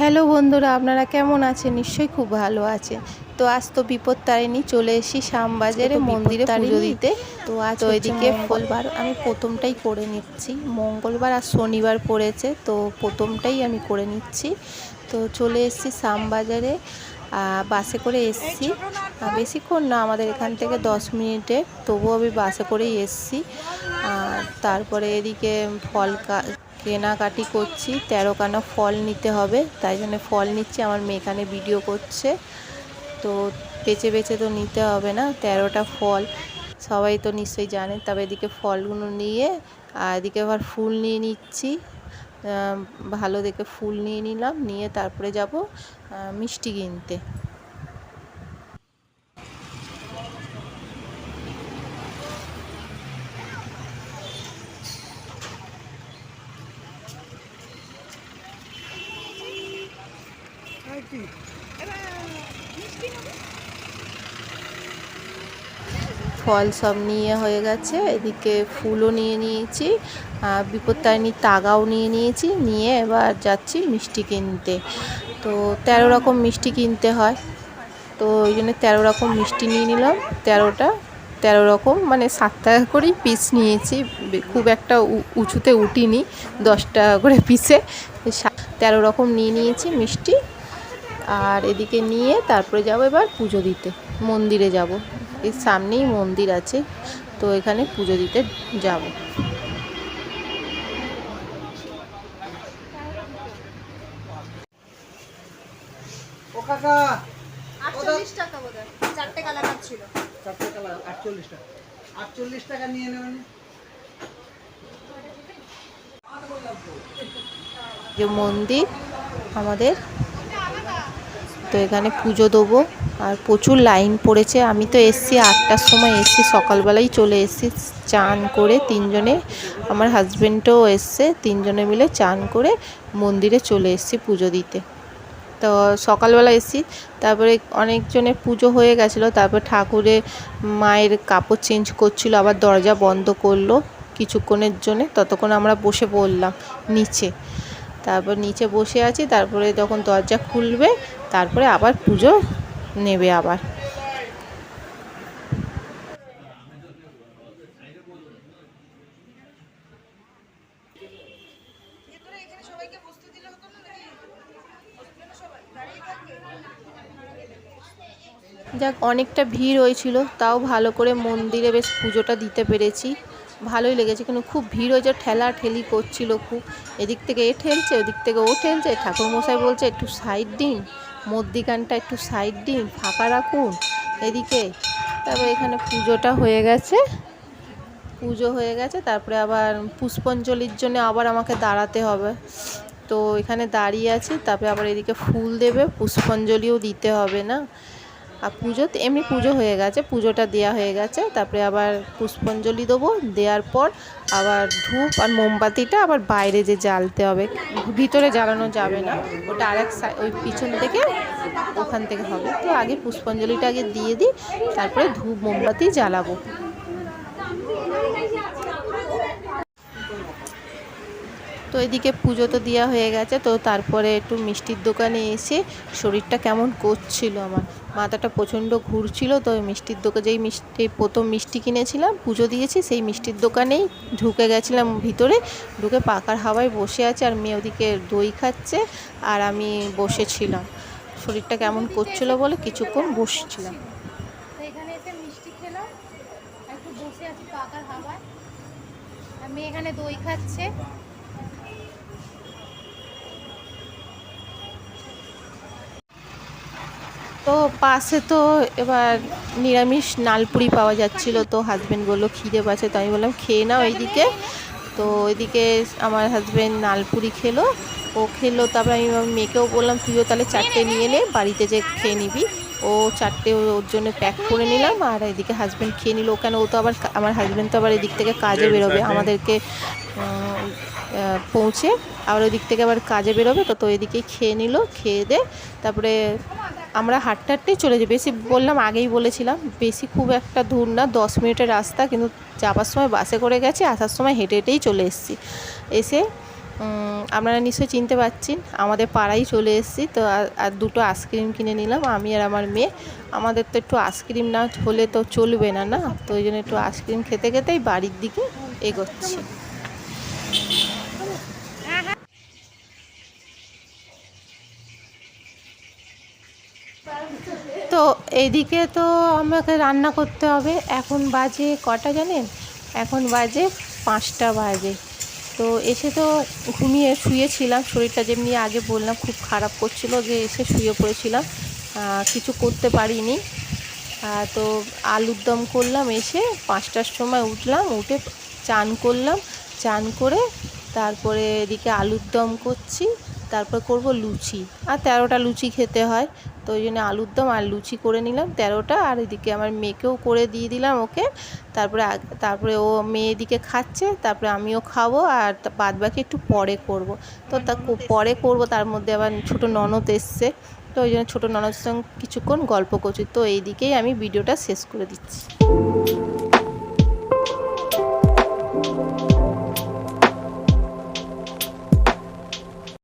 Hello বন্ধুরা, আপনারা কেমন আছেন? নিশ্চয়ই খুব ভালো আছেন। তো আজ তো বিপত্তারিণী চলে এসেছি শ্যামবাজারে মন্দিরে পুজো দিতে। তো আজ এদিকে মঙ্গলবার, আমি প্রথমটাই করে নিচ্ছি। মঙ্গলবার আর শনিবার পড়েছে, তো প্রথমটাই আমি করে নিচ্ছি। তো চলে এসেছি শ্যামবাজারে, বাসে করে এসেছি। বেশিক্ষণ না, আমাদের এখান থেকে 10 মিনিটে, তবুও আমি বাসে করেই এসেছি। তারপরে এদিকে ফল কেনাকাটি করছি। 13খানা ফল নিতে হবে, তাই জন্য ফল নিচ্ছি। আমার মেয়ে এখানে ভিডিও করছে, তো বেছে বেছে তো নিতে হবে না, 13টা ফল সবাই তো নিশ্চয়ই জানে। তবে এদিকে ফলগুলো নিয়ে, আর এদিকে আবার ফুল নিয়ে নিচ্ছি। ভালো দেখে ফুল নিয়ে নিলাম, নিয়ে তারপরে যাব মিষ্টি কিনতে। ফল সব নিয়ে হয়ে গেছে, এদিকে ফুলও নিয়ে নিয়েছি, বিপত্তারিণীর তাগাও নিয়ে নিয়েছি। নিয়ে এবার যাচ্ছি মিষ্টি কিনতে। তো 13 রকম মিষ্টি কিনতে হয়, তো ওই জন্য 13 রকম মিষ্টি নিয়ে নিলাম। 13 রকম মানে 7 টাকা করেই পিস নিয়েছি, খুব একটা উঁচুতে উঠিনি। 10 টাকা করে পিসে 13 রকম নিয়ে নিয়েছি মিষ্টি। আর এদিকে নিয়ে তারপরে যাব এবার পুজো দিতে, মন্দিরে যাব। এর সামনেই মন্দির আছে, তো এখানে পুজো দিতে যাব। ও কাকা 48 টাকা বোধহয়, চারটে কালার ছিল। চারটে কালার 48 টাকা। 48 টাকা নিয়ে নেবেন। যে মন্দির আমাদের, তো এখানে পুজো দেবো। আর প্রচুর লাইন পড়েছে। আমি তো এসছি 8টার সময়, এসছি সকালবেলাই চলে এসছি চান করে। তিনজনে, আমার হাজব্যান্ডও এসছে, তিনজনে মিলে চান করে মন্দিরে চলে এসছি পুজো দিতে। তো সকালবেলা এসেছি, তারপরে অনেকজনের পুজো হয়ে গেছিলো। তারপর ঠাকুরের মায়ের কাপড় চেঞ্জ করছিল, আবার দরজা বন্ধ করলো কিছুক্ষণের জন্য। ততক্ষণ আমরা বসে পড়লাম নিচে। তারপর নিচে বসে আছি, তারপরে যখন দরজা খুলবে তারপরে আবার পুজো নেবে আবার। যাক, অনেকটা ভিড় হয়েছিল, তাও ভালো করে মন্দিরে বেশ পুজোটা দিতে পেরেছি, ভালোই লেগেছে। কিন্তু খুব ভিড় হয়েছে, ঠেলা ঠেলি করছিল খুব। এদিক থেকে এ ঠেলছে, ওদিক থেকে ও ঠেলছে। ঠাকুরমশাই বলছে একটু সাইড দিন, মধ্যিখানটা একটু সাইড দিন, ফাঁকা রাখুন এদিকে। তারপর এখানে পুজোটা হয়ে গেছে, পুজো হয়ে গেছে। তারপরে আবার পুষ্পাঞ্জলির জন্য আবার আমাকে দাঁড়াতে হবে, তো এখানে দাঁড়িয়ে আছি। তারপরে আবার এদিকে ফুল দেবে, পুষ্পাঞ্জলিও দিতে হবে না। আর পুজো এমনি পুজো হয়ে গেছে, পুজোটা দেওয়া হয়ে গেছে। তারপরে আবার পুষ্পাঞ্জলি দেবো, দেওয়ার পর আবার ধূপ আর মোমবাতিটা আবার বাইরে যে জ্বালতে হবে, ভিতরে জ্বালানো যাবে না, ওটা আরেক ওই পিছন থেকে, ওখান থেকে হবে। তো আগে পুষ্পাঞ্জলিটা আগে দিয়ে দিই, তারপরে ধূপ মোমবাতি জ্বালাবো। তো এদিকে পুজো তো দেওয়া হয়ে গেছে। তো তারপরে একটু মিষ্টির দোকানে এসে শরীরটা কেমন করছিল, আমার মাথাটা প্রচণ্ড ঘুরছিল। তো ওই মিষ্টির দোকানে, যেই মিষ্টি প্রথম মিষ্টি কিনেছিলাম পুজো দিয়েছি, সেই মিষ্টির দোকানেই ঢুকে গেছিলাম ভিতরে। ঢুকে পাখার হাওয়ায় বসে আছে, আর মেয়ে ওদিকে দই খাচ্ছে আর আমি বসেছিলাম। শরীরটা কেমন করছিল বলে কিছুক্ষণ বসছিলাম। এখানে এসে মিষ্টি খেলাম, একটু বসে আছি পাখার হাওয়ায়। আর মেয়ে এখানে দই খাচ্ছে। তো পাশে তো এবার নিরামিষ নালপুরি পাওয়া যাচ্ছিল, তো হাজব্যান্ড বললো খিদে পাচ্ছে, তো আমি বললাম খেয়ে নাও এইদিকে। তো এদিকে আমার হাজব্যান্ড নালপুরি খেলো, ও খেলো। তারপরে আমি আমার মেয়েকেও বললাম তুইও তাহলে 4টে নিয়ে নে, বাড়িতে যে খেয়ে নিবি। ও 4টে ওর জন্য প্যাক করে নিলাম। আর এদিকে হাজব্যান্ড খেয়ে নিল। ওখানে ও তো আবার, আমার হাজব্যান্ড তো আবার এদিক থেকে কাজে বেরোবে, আমাদেরকে পৌঁছে আবার ওই দিক থেকে আবার কাজে বেরোবে। তো এদিকেই খেয়ে নিল, খেয়ে দে। তারপরে আমরা হাঁটতে হাঁটতেই চলে যাই। বেশি বললাম, আগেই বলেছিলাম, বেশি খুব একটা দূর না, 10 মিনিটের রাস্তা। কিন্তু যাবার সময় বাসে করে গেছি, আসার সময় হেঁটে হেঁটেই চলে এসেছি। এসে আপনারা নিশ্চয়ই চিনতে পারছেন, আমাদের পাড়ায় চলে এসেছি। তো আর দুটো আইসক্রিম কিনে নিলাম আমি আর আমার মেয়ে। আমাদের তো একটু আইসক্রিম না হলে তো চলবে না, না? তো ওই জন্য একটু আইসক্রিম খেতে খেতেই বাড়ির দিকে এগোচ্ছি। তো এইদিকে তো আমাকে রান্না করতে হবে। এখন বাজে কটা জানেন? এখন বাজে 5টা বাজে। তো এসে তো শুয়েছিলাম, শরীরটা যেমনি আগে বললাম খুব খারাপ করছিল, যে এসে শুয়ে পড়েছিলাম, কিছু করতে পারিনি। তো আলুর দম করলাম, এসে 5টার সময় উঠলাম, উঠে চান করলাম, চান করে তারপরে এদিকে আলুর দম করছি, তারপর করব লুচি। আর 13টা লুচি খেতে হয়, তো ওই জন্য আলুর দম আর লুচি করে নিলাম 13টা। আর এদিকে আমার মেয়েকেও করে দিয়ে দিলাম ওকে। তারপরে ও মেয়ে এদিকে খাচ্ছে, তারপরে আমিও খাবো, আর বাদ বাকি একটু পরে করব। তো পরে করব, তার মধ্যে আবার ছোটো ননদ এসছে, তো ওই জন্য ছোটো ননদের সঙ্গে কিছুক্ষণ গল্প করছি। তো এই দিকেই আমি ভিডিওটা শেষ করে দিচ্ছি।